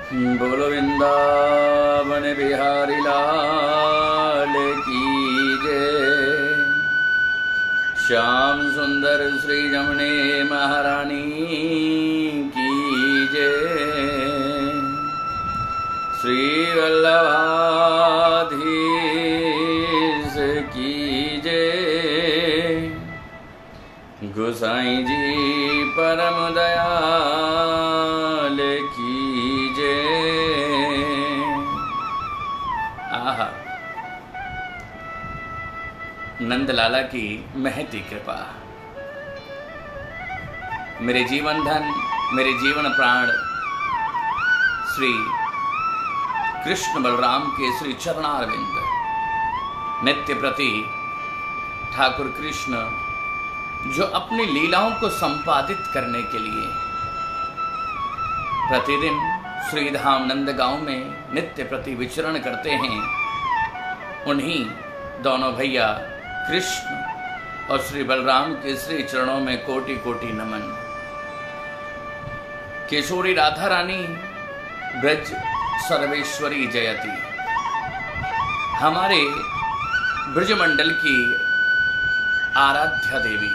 बोलो वृंदावन बिहारी लाल की जय। श्याम सुंदर श्री जमुने महारानी की जय। श्री वल्लभाधीश की जय। गोसाई जी परम दयाल की आहा, नंदलाला की महती कृपा। मेरे जीवन धन, मेरे जीवन प्राण श्री कृष्ण बलराम के श्री चरणारविंद नित्य प्रति ठाकुर कृष्ण जो अपनी लीलाओं को संपादित करने के लिए प्रतिदिन श्रीधाम नंदगांव में नित्य प्रति विचरण करते हैं, उन्हीं दोनों भैया कृष्ण और श्री बलराम के श्री चरणों में कोटि कोटि नमन। किशोरी राधा रानी ब्रज सर्वेश्वरी जयती, हमारे ब्रजमंडल की आराध्या देवी,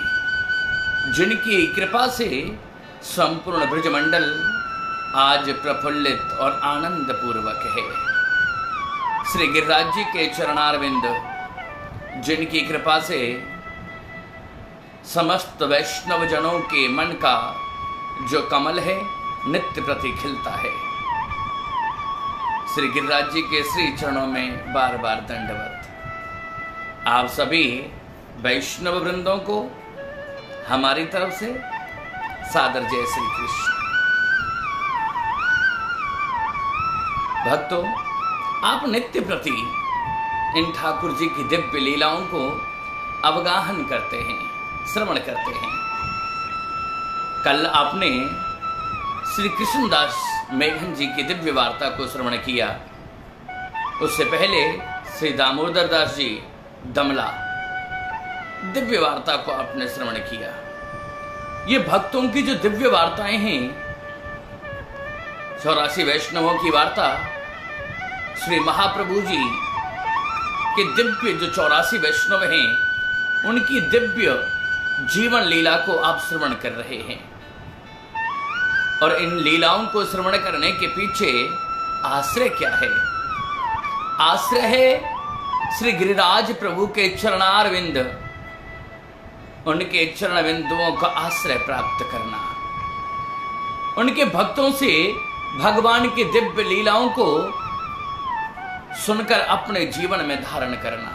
जिनकी कृपा से संपूर्ण ब्रजमंडल आज प्रफुल्लित और आनंद पूर्वक है। श्री गिरिराज जी के चरणारविंद, जिनकी कृपा से समस्त वैष्णव जनों के मन का जो कमल है नित्य प्रति खिलता है। श्री गिरिराज जी के श्री चरणों में बार बार दंडवत। आप सभी वैष्णव वृंदों को हमारी तरफ से सादर जय श्री कृष्ण। भक्तों, आप नित्य प्रति इन ठाकुर जी की दिव्य लीलाओं को अवगाहन करते हैं, श्रवण करते हैं। कल आपने श्री कृष्णदास मेघन जी की दिव्य वार्ता को श्रवण किया। उससे पहले श्री दामोदर दास जी दमला दिव्य वार्ता को आपने श्रवण किया। ये भक्तों की जो दिव्य वार्ताएं हैं, 84 वैष्णवों की वार्ता, श्री महाप्रभु जी के दिव्य जो 84 वैष्णव हैं, उनकी दिव्य जीवन लीला को आप श्रवण कर रहे हैं। और इन लीलाओं को श्रवण करने के पीछे आश्रय क्या है? आश्रय है श्री गिरिराज प्रभु के चरणारविंद, उनके चरण बिंदुओं का आश्रय प्राप्त करना, उनके भक्तों से भगवान की दिव्य लीलाओं को सुनकर अपने जीवन में धारण करना।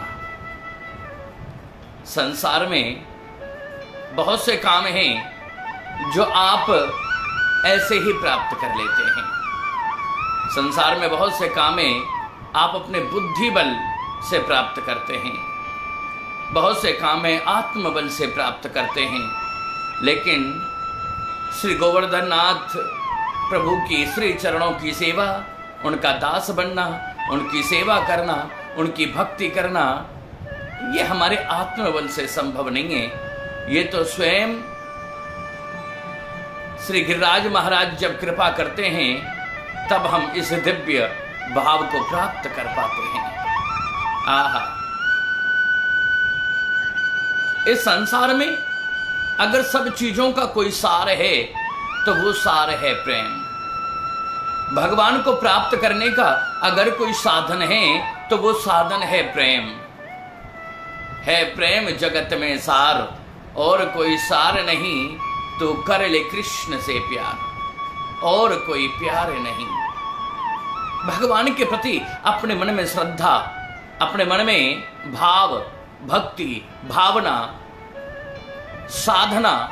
संसार में बहुत से काम हैं जो आप ऐसे ही प्राप्त कर लेते हैं। संसार में बहुत से कामें आप अपने बुद्धि बल से प्राप्त करते हैं, बहुत से कामें आत्मबल से प्राप्त करते हैं। लेकिन श्री गोवर्धन नाथ प्रभु की श्री चरणों की सेवा, उनका दास बनना, उनकी सेवा करना, उनकी भक्ति करना, ये हमारे आत्मबल से संभव नहीं है। ये तो स्वयं श्री गिरिराज महाराज जब कृपा करते हैं, तब हम इस दिव्य भाव को प्राप्त कर पाते हैं। आहा, इस संसार में अगर सब चीजों का कोई सार है तो वो सार है प्रेम। भगवान को प्राप्त करने का अगर कोई साधन है तो वो साधन है प्रेम। है प्रेम जगत में सार, और कोई सार नहीं तो कर ले कृष्ण से प्यार, और कोई प्यार नहीं। भगवान के प्रति अपने मन में श्रद्धा, अपने मन में भाव, भक्ति, भावना, साधना,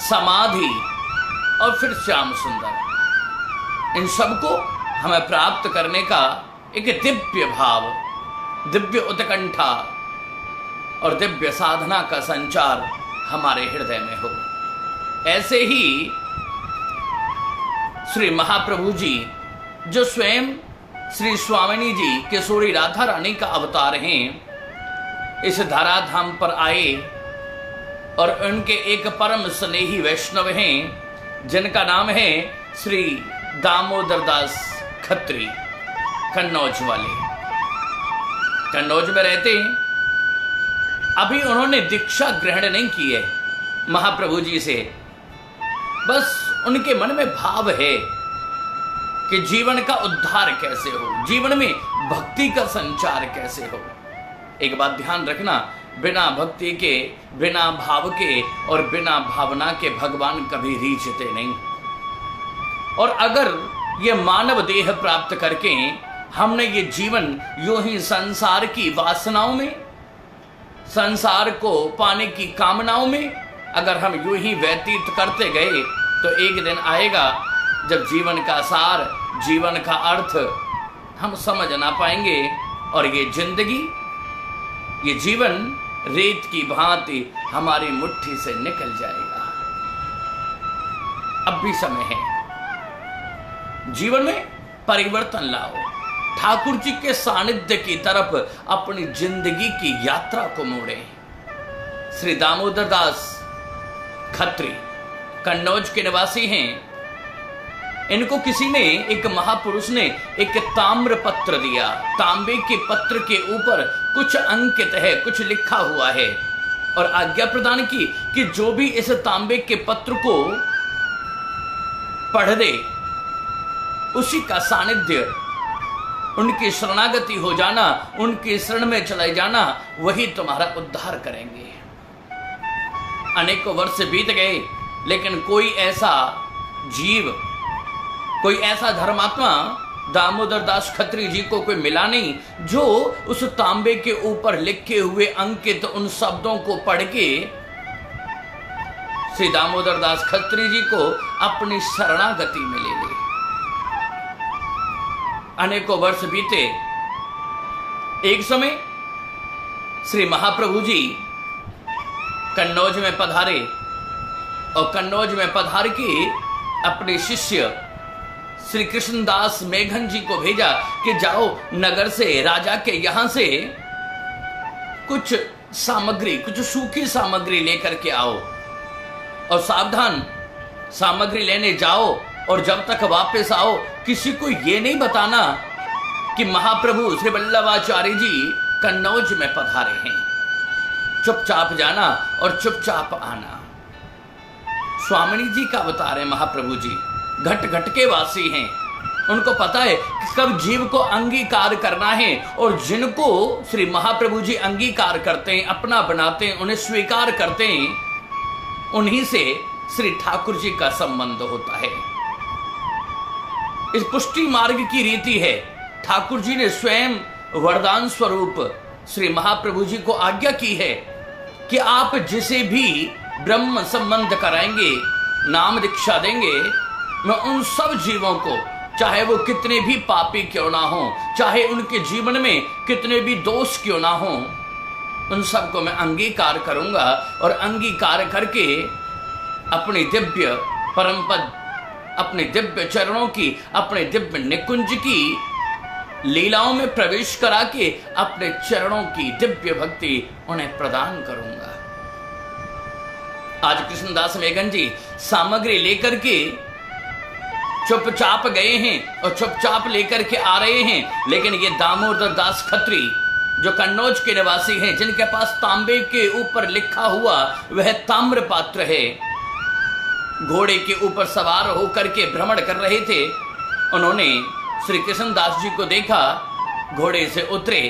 समाधि और फिर श्याम सुंदर, इन सबको हमें प्राप्त करने का एक दिव्य भाव, दिव्य उत्कंठा और दिव्य साधना का संचार हमारे हृदय में हो। ऐसे ही श्री महाप्रभु जी जो स्वयं श्री स्वामिनी जी किशोरी राधा रानी का अवतार हैं, इस धराधाम पर आए और उनके एक परम स्नेही वैष्णव हैं जिनका नाम है श्री दामोदर दास खत्री कन्नौज वाले, कन्नौज में रहते हैं। अभी उन्होंने दीक्षा ग्रहण नहीं की है महाप्रभु जी से, बस उनके मन में भाव है कि जीवन का उद्धार कैसे हो, जीवन में भक्ति का संचार कैसे हो। एक बात ध्यान रखना, बिना भक्ति के, बिना भाव के और बिना भावना के भगवान कभी रीझते नहीं। और अगर ये मानव देह प्राप्त करके हमने ये जीवन यूं ही संसार की वासनाओं में, संसार को पाने की कामनाओं में अगर हम यूं ही व्यतीत करते गए तो एक दिन आएगा जब जीवन का सार, जीवन का अर्थ हम समझ ना पाएंगे और ये जिंदगी, ये जीवन रेत की भांति हमारी मुट्ठी से निकल जाएगा। अब भी समय है, जीवन में परिवर्तन लाओ, ठाकुर जी के सानिध्य की तरफ अपनी जिंदगी की यात्रा को मोड़े। श्री दामोदर दास खत्री कन्नौज के निवासी हैं। इनको किसी ने, एक महापुरुष ने एक ताम्र पत्र दिया। तांबे के पत्र के ऊपर कुछ अंकित है, कुछ लिखा हुआ है और आज्ञा प्रदान की कि जो भी इस तांबे के पत्र को पढ़ दे उसी का सानिध्य, उनकी शरणागति हो जाना, उनकी शरण में चले जाना, वही तुम्हारा उद्धार करेंगे। अनेकों वर्ष बीत गए लेकिन कोई ऐसा जीव, कोई ऐसा धर्मात्मा दामोदर दास खत्री जी को कोई मिला नहीं जो उस तांबे के ऊपर लिखे हुए अंकित उन शब्दों को पढ़ के श्री दामोदर दास खत्री जी को अपनी शरणागति में ले ले। अनेकों वर्ष बीते। एक समय श्री महाप्रभु जी कन्नौज में पधारे और कन्नौज में पधार के अपने शिष्य श्री कृष्णदास मेघन जी को भेजा कि जाओ नगर से, राजा के यहां से कुछ सामग्री, कुछ सूखी सामग्री लेकर के आओ और सावधान, सामग्री लेने जाओ और जब तक वापस आओ किसी को ये नहीं बताना कि महाप्रभु श्री वल्लभाचार्य जी कन्नौज में पधारे हैं। चुपचाप जाना और चुपचाप आना। स्वामिनी जी का अवतार है महाप्रभु जी, घट घट के वासी हैं। उनको पता है कि कब जीव को अंगीकार करना है और जिनको श्री महाप्रभु जी अंगीकार करते हैं, अपना बनाते हैं, उन्हें स्वीकार करते हैं, उन्हीं से श्री ठाकुर जी का संबंध होता है। इस पुष्टि मार्ग की रीति है। ठाकुर जी ने स्वयं वरदान स्वरूप श्री महाप्रभु जी को आज्ञा की है कि आप जिसे भी ब्रह्म संबंध कराएंगे, नाम दीक्षा देंगे, मैं उन सब जीवों को, चाहे वो कितने भी पापी क्यों ना हो, चाहे उनके जीवन में कितने भी दोष क्यों ना हो, उन सबको मैं अंगीकार करूंगा और अंगीकार करके अपने दिव्य परम पद, अपने दिव्य चरणों की, अपने दिव्य निकुंज की लीलाओं में प्रवेश करा के अपने चरणों की दिव्य भक्ति उन्हें प्रदान करूंगा। आज कृष्णदास मेघन जी सामग्री लेकर के चुपचाप गए हैं और चुपचाप लेकर के आ रहे हैं, लेकिन ये दामोदर दास खत्री जो कन्नौज के निवासी हैं, जिनके पास तांबे के ऊपर लिखा हुआ वह ताम्र पात्र है, घोड़े के ऊपर सवार होकर के भ्रमण कर रहे थे। उन्होंने श्री कृष्णदास जी को देखा, घोड़े से उतरे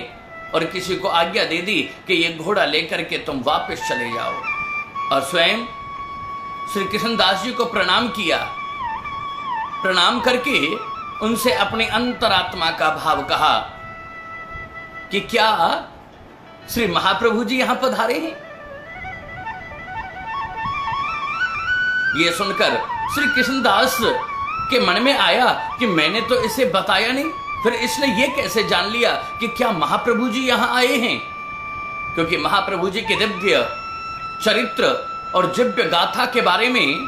और किसी को आज्ञा दे दी कि ये घोड़ा लेकर के तुम वापस चले जाओ, और स्वयं श्री कृष्णदास जी को प्रणाम किया। प्रणाम करके उनसे अपने अंतरात्मा का भाव कहा कि क्या श्री महाप्रभु जी यहां पधारे हैं। यह सुनकर श्री कृष्णदास के मन में आया कि मैंने तो इसे बताया नहीं, फिर इसने ये कैसे जान लिया कि क्या महाप्रभु जी यहां आए हैं। क्योंकि महाप्रभु जी के दिव्य चरित्र और दिव्य गाथा के बारे में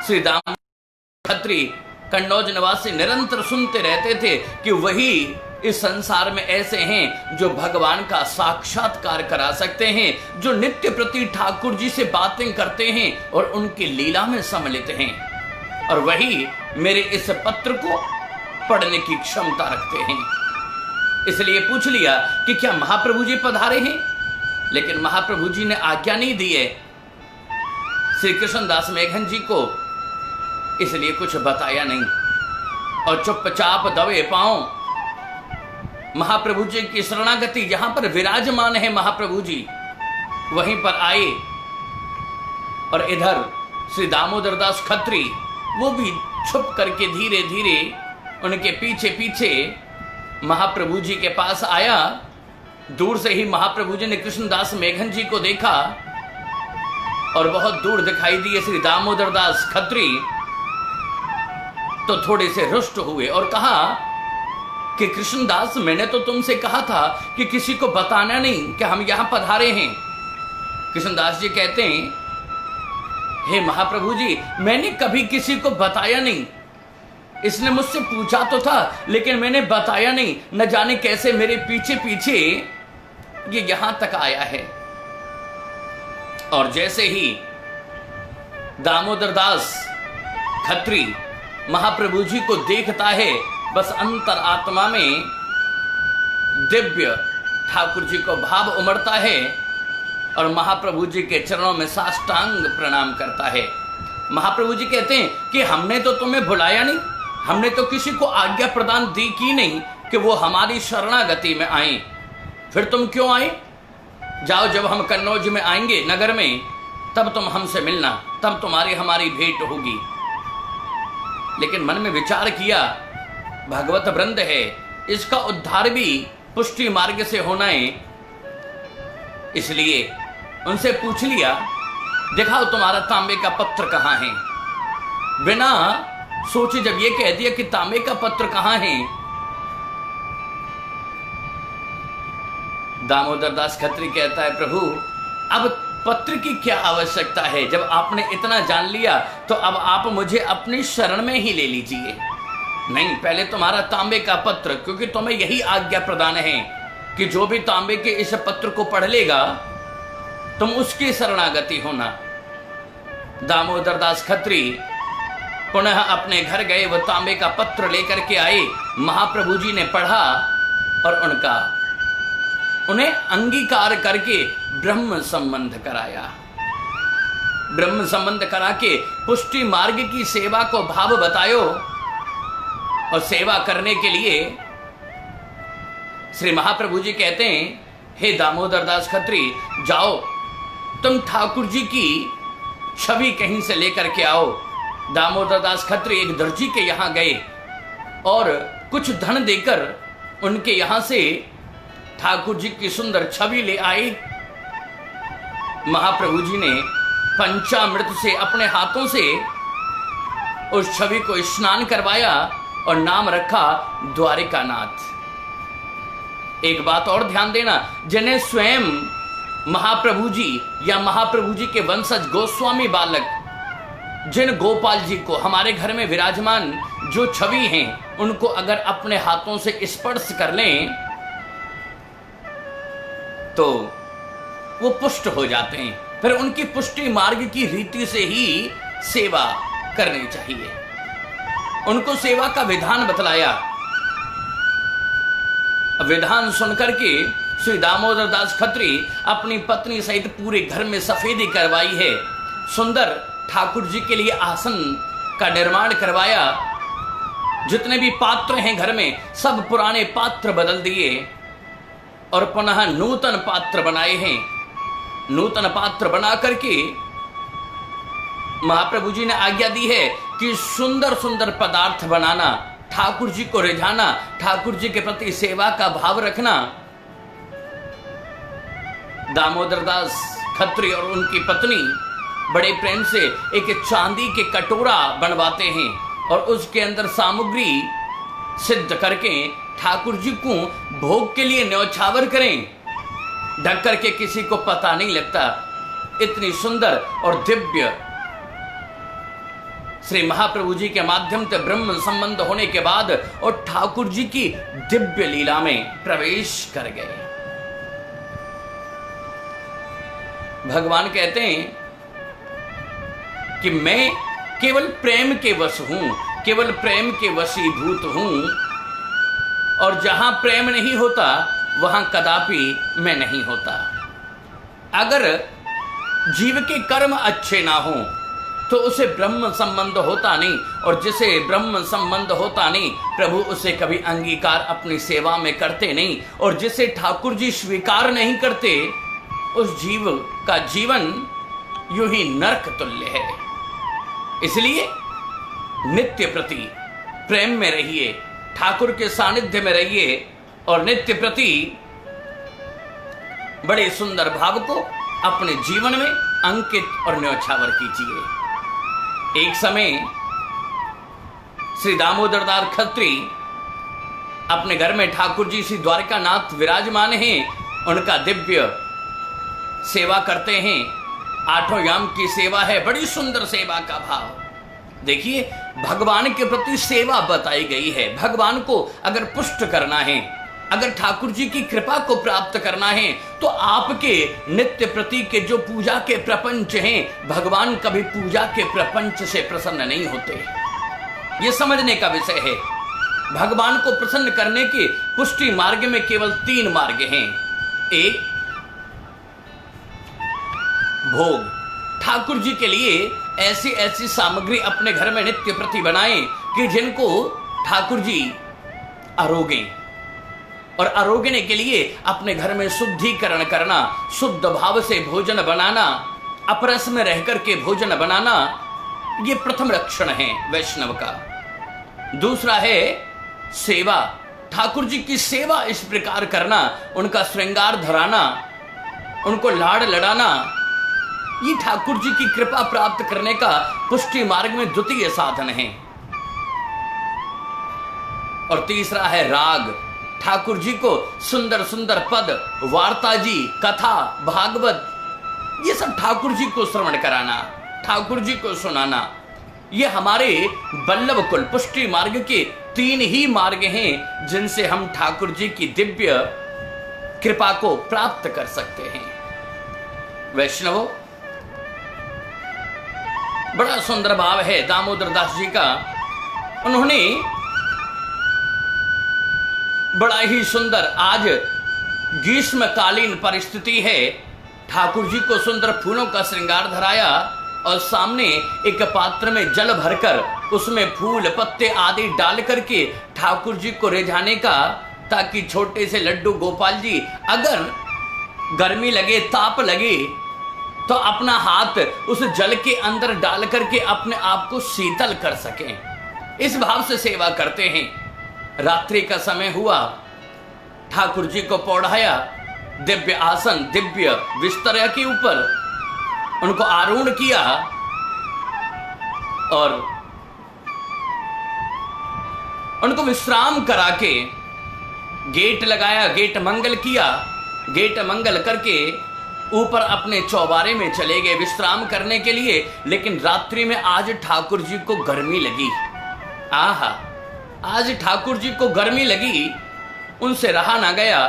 श्री दामोदर खत्री कन्नौज निवासी निरंतर सुनते रहते थे कि वही इस संसार में ऐसे हैं जो भगवान का साक्षात्कार करा सकते हैं, जो नित्य प्रति ठाकुर जी से बातें करते हैं और उनकी लीला में सम्मिलित हैं। और वही मेरे इस पत्र को पढ़ने की क्षमता रखते हैं। इसलिए पूछ लिया कि क्या महाप्रभु जी पधारे हैं, लेकिन महाप्रभु जी ने आज्ञा नहीं दी है श्री कृष्णदास मेघन जी को, इसलिए कुछ बताया नहीं और चुपचाप दबे पांव महाप्रभु जी की शरणागति जहां पर विराजमान है महाप्रभु जी वहीं पर आए। और इधर श्री दामोदर दास खत्री वो भी छुप करके धीरे धीरे उनके पीछे पीछे महाप्रभु जी के पास आया। दूर से ही महाप्रभु जी ने कृष्णदास मेघन जी को देखा और बहुत दूर दिखाई दिए श्री दामोदर दास खत्री, तो थोड़े से रुष्ट हुए और कहा कि कृष्णदास, मैंने तो तुमसे कहा था कि किसी को बताना नहीं कि हम यहां पधारे हैं। कृष्णदास जी कहते हैं, हे महाप्रभु जी, मैंने कभी किसी को बताया नहीं। इसने मुझसे पूछा तो था लेकिन मैंने बताया नहीं। न जाने कैसे मेरे पीछे पीछे ये यहां तक आया है। और जैसे ही दामोदर दास खत्री महाप्रभु जी को देखता है, बस अंतर आत्मा में दिव्य ठाकुर जी को भाव उमड़ता है और महाप्रभु जी के चरणों में साष्टांग प्रणाम करता है। महाप्रभु जी कहते हैं कि हमने तो तुम्हें बुलाया नहीं, हमने तो किसी को आज्ञा प्रदान दी की नहीं कि वो हमारी शरणागति में आए, फिर तुम क्यों आए? जाओ, जब हम कन्नौज में आएंगे नगर में तब तुम हमसे मिलना, तब तुम्हारी हमारी भेंट होगी। लेकिन मन में विचार किया, भगवत वृंद है, इसका उद्धार भी पुष्टि मार्ग से होना है, इसलिए उनसे पूछ लिया, दिखाओ तुम्हारा तांबे का पत्र कहां है। बिना सोचे जब ये कह दिया कि तांबे का पत्र कहां है, दामोदर दास खत्री कहता है, प्रभु अब पत्र की क्या आवश्यकता है? जब आपने इतना जान लिया तो अब आप मुझे अपनी शरण में ही ले लीजिए। नहीं, पहले तुम्हारा तांबे का पत्र, क्योंकि तुम्हें यही आज्ञा प्रदान है कि जो भी तांबे के इस पत्र को पढ़ लेगा तुम उसकी शरणागति होना। दामोदर दास खत्री पुनः अपने घर गए, वो तांबे का पत्र लेकर के आए। महाप्रभु जी ने पढ़ा और उन्हें अंगीकार करके ब्रह्म संबंध कराया। ब्रह्म संबंध करा के पुष्टि मार्ग की सेवा को भाव बतायो और सेवा करने के लिए श्री महाप्रभु जी कहते हैं, हे दामोदर दास खत्री, जाओ तुम ठाकुर जी की छवि कहीं से लेकर के आओ। दामोदर दास खत्री एक दर्जी के यहां गए और कुछ धन देकर उनके यहां से ठाकुर जी की सुंदर छवि ले आए। महाप्रभु जी ने पंचामृत से अपने हाथों से उस छवि को स्नान करवाया और नाम रखा द्वारिकानाथ। एक बात और ध्यान देना, जिन्हें स्वयं महाप्रभु जी या महाप्रभु जी के वंशज गोस्वामी बालक, जिन गोपाल जी को हमारे घर में विराजमान जो छवि हैं, उनको अगर अपने हाथों से स्पर्श कर लें तो वो पुष्ट हो जाते हैं। फिर उनकी पुष्टि मार्ग की रीति से ही सेवा करनी चाहिए। उनको सेवा का विधान बतलाया। विधान सुनकर के श्री दामोदर दास खत्री अपनी पत्नी सहित पूरे घर में सफेदी करवाई है। सुंदर ठाकुर जी के लिए आसन का निर्माण करवाया। जितने भी पात्र हैं घर में सब पुराने पात्र बदल दिए और पुनः नूतन पात्र बनाए हैं। नूतन पात्र बना करके महाप्रभु जी ने आज्ञा दी है कि सुंदर सुंदर पदार्थ बनाना, ठाकुर जी को रिझाना, ठाकुर जी के प्रति सेवा का भाव रखना। दामोदर दास खत्री और उनकी पत्नी बड़े प्रेम से एक चांदी के कटोरा बनवाते हैं और उसके अंदर सामग्री सिद्ध करके ठाकुर जी को भोग के लिए न्यौछावर करें, ढक करके किसी को पता नहीं लगता। इतनी सुंदर और दिव्य श्री महाप्रभु जी के माध्यम से ब्रह्म संबंध होने के बाद और ठाकुर जी की दिव्य लीला में प्रवेश कर गए। भगवान कहते हैं कि मैं केवल प्रेम के वश हूं, केवल प्रेम के वशीभूत हूं, और जहां प्रेम नहीं होता वहां कदापि मैं नहीं होता। अगर जीव के कर्म अच्छे ना हो तो उसे ब्रह्म संबंध होता नहीं, और जिसे ब्रह्म संबंध होता नहीं प्रभु उसे कभी अंगीकार अपनी सेवा में करते नहीं, और जिसे ठाकुर जी स्वीकार नहीं करते उस जीव का जीवन यूं ही नरक तुल्य है। इसलिए नित्य प्रति प्रेम में रहिए, ठाकुर के सानिध्य में रहिए, और नित्य प्रति बड़े सुंदर भाव को अपने जीवन में अंकित और न्यौछावर कीजिए। एक समय श्री दामोदर दास खत्री अपने घर में ठाकुर जी श्री द्वारकानाथ विराजमान हैं, उनका दिव्य सेवा करते हैं, आठों याम की सेवा है, बड़ी सुंदर सेवा का भाव। देखिए भगवान के प्रति सेवा बताई गई है। भगवान को अगर पुष्ट करना है, अगर ठाकुर जी की कृपा को प्राप्त करना है, तो आपके नित्य प्रति के जो पूजा के प्रपंच हैं, भगवान कभी पूजा के प्रपंच से प्रसन्न नहीं होते। यह समझने का विषय है। भगवान को प्रसन्न करने के पुष्टि मार्ग में केवल 3 मार्ग हैं। एक, भोग। ठाकुर जी के लिए ऐसी ऐसी सामग्री अपने घर में नित्य प्रति बनाएं कि जिनको ठाकुर जी आरोगें, और आरोगने के लिए अपने घर में शुद्धिकरण करना, शुद्ध भाव से भोजन बनाना, अपरस में रहकर के भोजन बनाना, ये प्रथम लक्षण है वैष्णव का। दूसरा है सेवा, ठाकुर जी की सेवा इस प्रकार करना, उनका श्रृंगार धराना, उनको लाड़ लड़ाना, ये ठाकुर जी की कृपा प्राप्त करने का पुष्टि मार्ग में द्वितीय साधन है। और तीसरा है राग, ठाकुर जी को सुंदर सुंदर पद, वार्ता जी, कथा, भागवत, ये सब ठाकुर जी को श्रवण कराना, ठाकुर जी को सुनाना। ये हमारे बल्लभ कुल पुष्टि मार्ग के 3 ही मार्ग हैं जिनसे हम ठाकुर जी की दिव्य कृपा को प्राप्त कर सकते हैं। वैष्णवों, बड़ा सुंदर भाव है दामोदर दास जी का। उन्होंने बड़ा ही सुंदर, आज ग्रीष्मकालीन परिस्थिति है, ठाकुर जी को सुंदर फूलों का श्रृंगार धराया और सामने एक पात्र में जल भरकर उसमें फूल पत्ते आदि डाल करके ठाकुर जी को रिझाने का, ताकि छोटे से लड्डू गोपाल जी अगर गर्मी लगे, ताप लगे, तो अपना हाथ उस जल के अंदर डाल करके अपने आप को शीतल कर सकें। इस भाव से सेवा करते हैं। रात्रि का समय हुआ, ठाकुर जी को पौढ़ाया, दिव्य आसन, दिव्य बिस्तर के ऊपर उनको आरूढ़ किया और उनको विश्राम करा के गेट लगाया, गेट मंगल किया। गेट मंगल करके ऊपर अपने चौबारे में चले गए विश्राम करने के लिए। लेकिन रात्रि में आज ठाकुर जी को गर्मी लगी। आहा, आज ठाकुर जी को गर्मी लगी, उनसे रहा ना गया।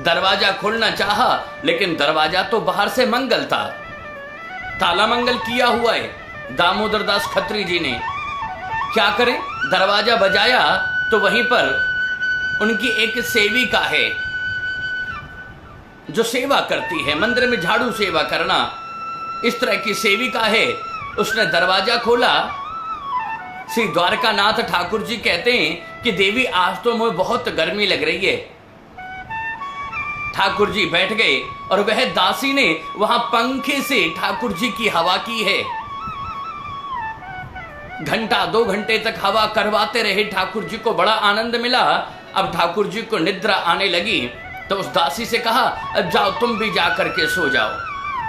दरवाजा खोलना चाहा, लेकिन दरवाजा तो बाहर से मंगल था, ताला मंगल किया हुआ है। दामोदर दास खत्री जी ने क्या करें, दरवाजा बजाया तो वहीं पर उनकी एक सेविका है जो सेवा करती है, मंदिर में झाड़ू सेवा करना, इस तरह की सेविका है। उसने दरवाजा खोला। श्री द्वारकानाथ ठाकुर जी कहते हैं कि देवी आज तो मुझे बहुत गर्मी लग रही है। ठाकुर जी बैठ गए और वह दासी ने वहां पंखे से ठाकुर जी की हवा की है। घंटा 2 घंटे तक हवा करवाते रहे। ठाकुर जी को बड़ा आनंद मिला। अब ठाकुर जी को निद्रा आने लगी तो उस दासी से कहा, अब जाओ तुम भी जा करके सो जाओ।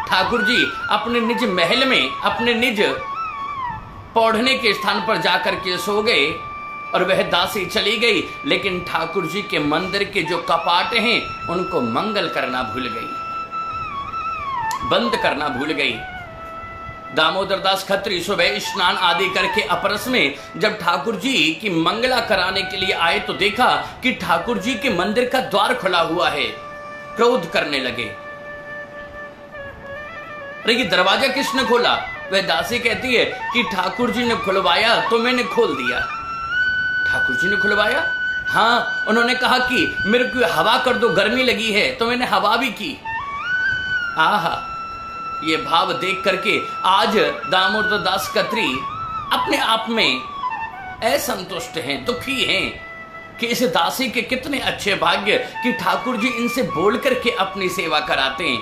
ठाकुर जी अपने निज महल में, अपने निज पौढ़ने के स्थान पर जाकर के सो गए और वह दासी चली गई। लेकिन ठाकुर जी के मंदिर के जो कपाट हैं उनको मंगल करना भूल गई, बंद करना भूल गई। दामोदर दास खत्री सुबह स्नान आदि करके अपरस में जब ठाकुर जी की मंगला कराने के लिए आए तो देखा कि ठाकुर जी के मंदिर का द्वार खुला हुआ है। क्रोध करने लगे, अरे ये दरवाजा किसने खोला? वह दासी कहती है कि ठाकुर जी ने खुलवाया तो मैंने खोल दिया। ठाकुर जी ने खुलवाया? हाँ, उन्होंने कहा कि मेरे को हवा कर दो, गर्मी लगी है, तो मैंने हवा भी की। आहा, ये भाव देख करके आज दामोदर दास खत्री अपने आप में असंतुष्ट हैं, दुखी हैं कि इस दासी के कितने अच्छे भाग्य कि ठाकुर जी इनसे बोल करके अपनी सेवा कराते हैं।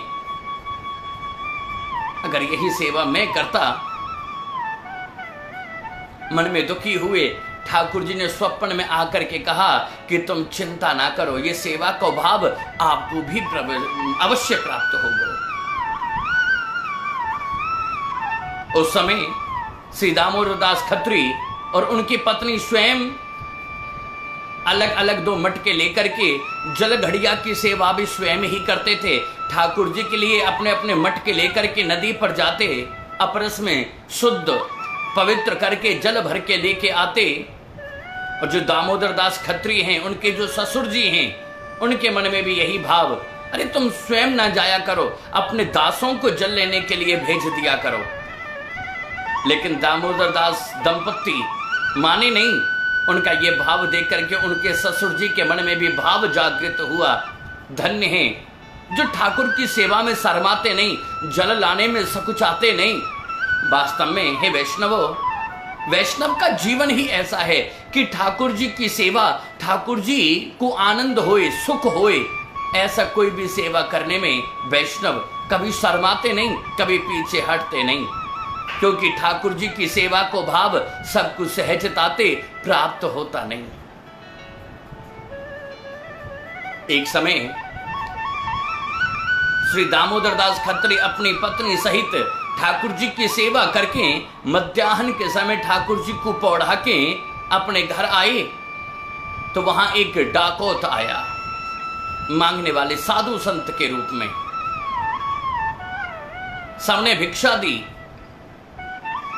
अगर यही सेवा मैं करता। मन में दुखी हुए ठाकुर जी ने स्वप्न में आकर के कहा कि तुम चिंता ना करो, ये सेवा का भाव आपको भी अवश्य प्राप्त होगा। उस समय श्री दामोदर दास खत्री और उनकी पत्नी स्वयं अलग अलग 2 मटके लेकर के जल घड़िया की सेवा भी स्वयं ही करते थे। ठाकुर जी के लिए अपने अपने मटके लेकर के नदी पर जाते, अपरस में शुद्ध पवित्र करके जल भर के लेके आते। और जो दामोदर दास खत्री हैं, उनके जो ससुर जी हैं, उनके मन में भी यही भाव, अरे तुम स्वयं ना जाया करो, अपने दासों को जल लेने के लिए भेज दिया करो। लेकिन दामोदर दास दंपत्ति माने नहीं। उनका ये भाव देख करके उनके ससुर जी के मन में भी भाव जागृत हुआ। धन्य हैं जो ठाकुर की सेवा में शर्माते नहीं, जल लाने में सकुचाते नहीं। वास्तव में हे वैष्णवो, वैष्णव का जीवन ही ऐसा है कि ठाकुर जी की सेवा, ठाकुर जी को आनंद होए, सुख होए, ऐसा कोई भी सेवा करने में वैष्णव कभी शर्माते नहीं, कभी पीछे हटते नहीं, क्योंकि ठाकुर जी की सेवा को भाव सब कुछ सहजताते प्राप्त होता नहीं। एक समय श्री दामोदर दास खत्री अपनी पत्नी सहित ठाकुर जी की सेवा करके मध्याह्न के समय ठाकुर जी को पौढ़ा के अपने घर आए, तो वहां एक डाकोत आया, मांगने वाले साधु संत के रूप में। सबने भिक्षा दी।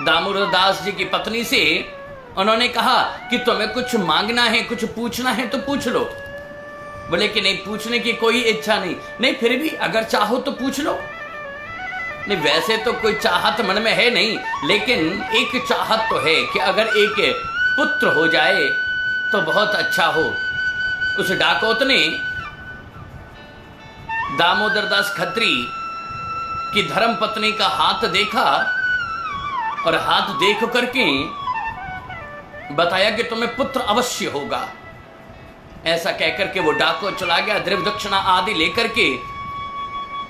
दामोदर दास जी की पत्नी से उन्होंने कहा कि तुम्हें कुछ मांगना है, कुछ पूछना है तो पूछ लो। बोले कि नहीं, पूछने की कोई इच्छा नहीं। नहीं, फिर भी अगर चाहो तो पूछ लो। नहीं, वैसे तो कोई चाहत मन में है नहीं, लेकिन एक चाहत तो है कि अगर एक पुत्र हो जाए तो बहुत अच्छा हो। उस डाकोत ने दामोदर दास खत्री की धर्म पत्नी का हाथ देखा और हाथ देख करके बताया कि तुम्हें पुत्र अवश्य होगा। ऐसा कहकर के वो डाको चला गया, द्रव्य दक्षिणा आदि लेकर के।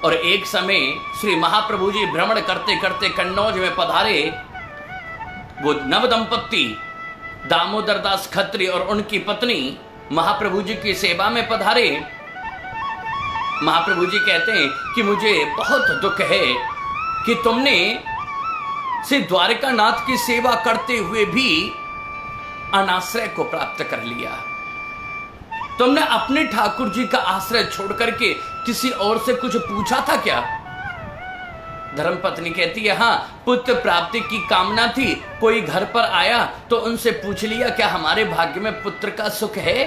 और एक समय श्री महाप्रभु जी भ्रमण करते करते कन्नौज में पधारे। वो नव दंपत्ति दामोदर दास खत्री और उनकी पत्नी महाप्रभु जी की सेवा में पधारे। महाप्रभु जी कहते हैं कि मुझे बहुत दुख है कि तुमने श्री द्वारकानाथ की सेवा करते हुए भी अनाश्रय को प्राप्त कर लिया। तुमने अपने ठाकुर जी का आश्रय छोड़ करके किसी और से कुछ पूछा था क्या? धर्मपत्नी कहती है, हाँ, पुत्र प्राप्ति की कामना थी। कोई घर पर आया तो उनसे पूछ लिया क्या हमारे भाग्य में पुत्र का सुख है?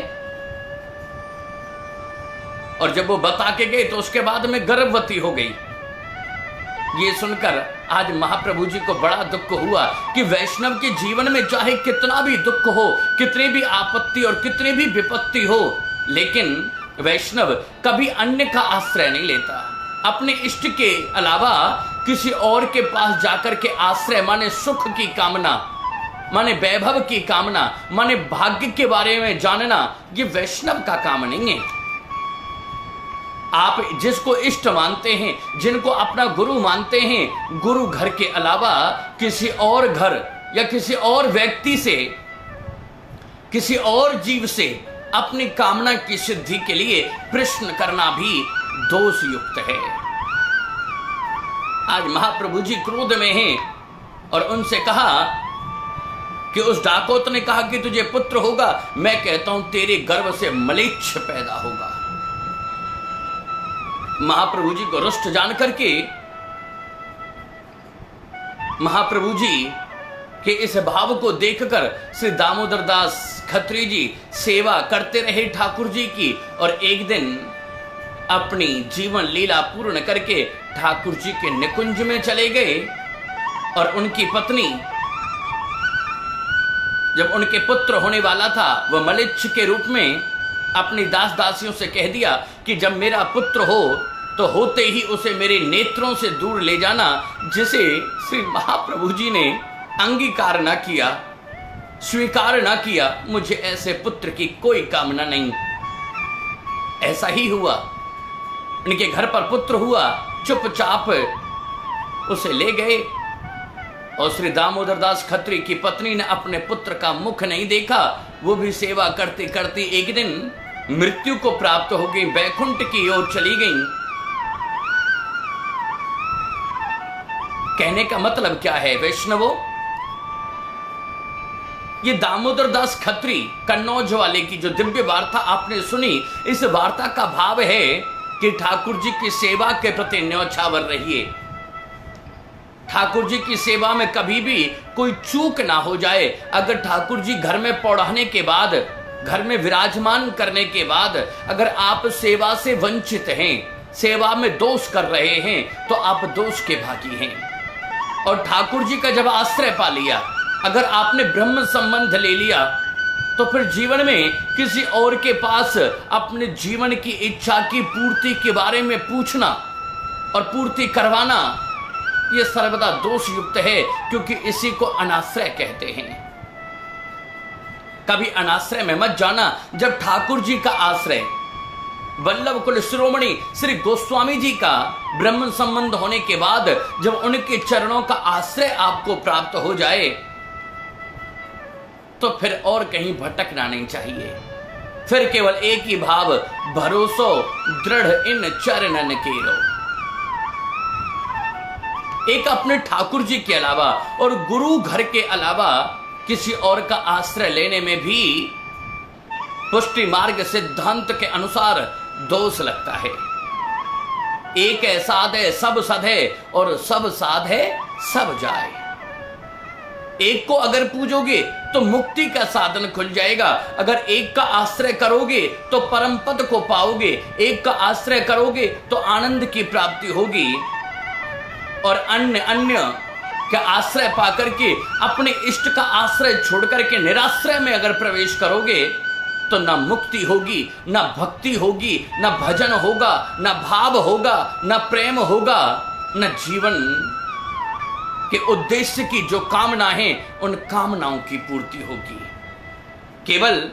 और जब वो बता के गए तो उसके बाद में गर्भवती हो गई। ये सुनकर आज महाप्रभु जी को बड़ा दुख हुआ कि वैष्णव के जीवन में चाहे कितना भी दुख हो, कितनी भी आपत्ति और कितनी भी विपत्ति हो, लेकिन वैष्णव कभी अन्य का आश्रय नहीं लेता। अपने इष्ट के अलावा किसी और के पास जाकर के आश्रय माने सुख की कामना, माने वैभव की कामना, माने भाग्य के बारे में जानना, ये वैष्णव का काम नहीं है। आप जिसको इष्ट मानते हैं, जिनको अपना गुरु मानते हैं, गुरु घर के अलावा किसी और घर या किसी और व्यक्ति से, किसी और जीव से अपनी कामना की सिद्धि के लिए प्रश्न करना भी दोष युक्त है। आज महाप्रभु जी क्रोध में हैं और उनसे कहा कि उस डाकोत ने कहा कि तुझे पुत्र होगा, मैं कहता हूं तेरे गर्भ से मलेच्छ पैदा होगा। महाप्रभु जी को रुष्ट जान करके महाप्रभु जी के इस भाव को देखकर श्री दामोदर दास खत्री जी सेवा करते रहे ठाकुर जी की, और एक दिन अपनी जीवन लीला पूर्ण करके ठाकुर जी के निकुंज में चले गए। और उनकी पत्नी जब उनके पुत्र होने वाला था, वह मलेच्छ के रूप में अपनी दास दासियों से कह दिया कि जब मेरा पुत्र हो तो होते ही उसे मेरे नेत्रों से दूर ले जाना, जिसे श्री महाप्रभु जी ने अंगीकार न किया, स्वीकार न किया। मुझे ऐसे पुत्र की कोई कामना नहीं। ऐसा ही हुआ, इनके घर पर पुत्र हुआ, चुपचाप उसे ले गए और श्री दामोदर दास खत्री की पत्नी ने अपने पुत्र का मुख नहीं देखा। वो भी सेवा करते करते एक दिन मृत्यु को प्राप्त हो गई, बैकुंठ की ओर चली गई। कहने का मतलब क्या है वैष्णवों? ये दामोदर दास खत्री कन्नौज वाले की जो दिव्य वार्ता आपने सुनी, इस वार्ता का भाव है कि ठाकुर जी की सेवा के प्रति न्यौछावर रहिए। ठाकुर जी की सेवा में कभी भी कोई चूक ना हो जाए। अगर ठाकुर जी घर में पौड़ाने के बाद, घर में विराजमान करने के बाद अगर आप सेवा से वंचित हैं, सेवा में दोष कर रहे हैं, तो आप दोष के भागी हैं। और ठाकुर जी का जब आश्रय पा लिया, अगर आपने ब्रह्म संबंध ले लिया, तो फिर जीवन में किसी और के पास अपने जीवन की इच्छा की पूर्ति के बारे में पूछना और पूर्ति करवाना, यह सर्वदा दोष युक्त है, क्योंकि इसी को अनाश्रय कहते हैं। कभी अनाश्रय में मत जाना। जब ठाकुर जी का आश्रय, वल्लभ कुल शिरोमणि श्री गोस्वामी जी का ब्रह्म संबंध होने के बाद जब उनके चरणों का आश्रय आपको प्राप्त हो जाए, तो फिर और कहीं भटकना नहीं चाहिए। फिर केवल एक ही भाव, भरोसो दृढ़ इन चरणन केरो। एक अपने ठाकुर जी के अलावा और गुरु घर के अलावा किसी और का आश्रय लेने में भी पुष्टि मार्ग सिद्धांत के अनुसार दोष लगता है। एक है साधे सब सधे और सब साधे सब जाए। एक को अगर पूजोगे तो मुक्ति का साधन खुल जाएगा। अगर एक का आश्रय करोगे तो परम पद को पाओगे। एक का आश्रय करोगे तो आनंद की प्राप्ति होगी। और अन्य का आश्रय पाकर के अपने इष्ट का आश्रय छोड़ करके निराश्रय में अगर प्रवेश करोगे तो ना मुक्ति होगी, ना भक्ति होगी, ना भजन होगा, ना भाव होगा, ना प्रेम होगा, ना जीवन के उद्देश्य की जो कामना है उन कामनाओं की पूर्ति होगी। केवल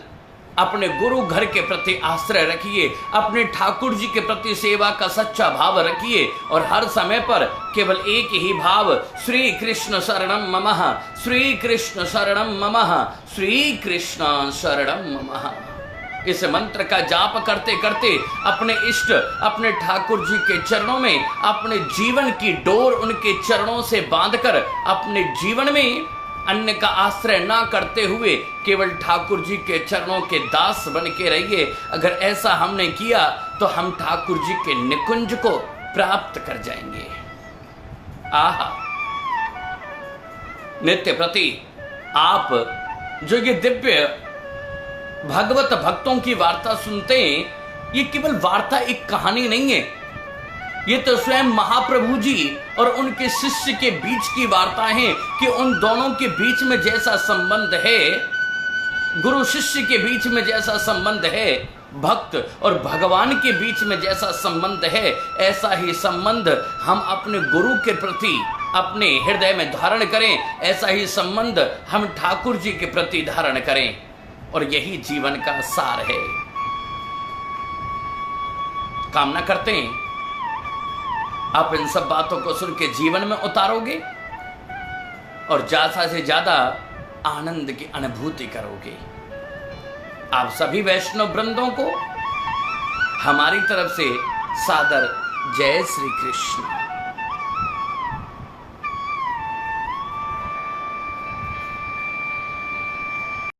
अपने गुरु घर के प्रति आश्रय रखिए, अपने ठाकुर जी के प्रति सेवा का सच्चा भाव रखिए और हर समय पर केवल एक ही भाव, श्री कृष्ण शरणम ममः, श्री कृष्ण शरणम ममः, श्री कृष्ण शरणम ममः। इस मंत्र का जाप करते करते अपने इष्ट, अपने ठाकुर जी के चरणों में अपने जीवन की डोर उनके चरणों से बांधकर अपने जीवन में अन्य का आश्रय ना करते हुए केवल ठाकुर जी के चरणों के दास बन के रहिए। अगर ऐसा हमने किया तो हम ठाकुर जी के निकुंज को प्राप्त कर जाएंगे। आहा, नित्य प्रति आप जो ये दिव्य भगवत भक्तों की वार्ता सुनते हैं, ये केवल वार्ता एक कहानी नहीं है, ये तो स्वयं महाप्रभु जी और उनके शिष्य के बीच की वार्ता है कि उन दोनों के बीच में जैसा संबंध है, गुरु शिष्य के बीच में जैसा संबंध है, भक्त और भगवान के बीच में जैसा संबंध है, ऐसा ही संबंध हम अपने गुरु के प्रति अपने हृदय में धारण करें। ऐसा ही संबंध हम ठाकुर जी के प्रति धारण करें और यही जीवन का सार है। कामना करते हैं आप इन सब बातों को सुन के जीवन में उतारोगे और ज्यादा से ज्यादा आनंद की अनुभूति करोगे। आप सभी वैष्णव वृंदों को हमारी तरफ से सादर जय श्री कृष्ण।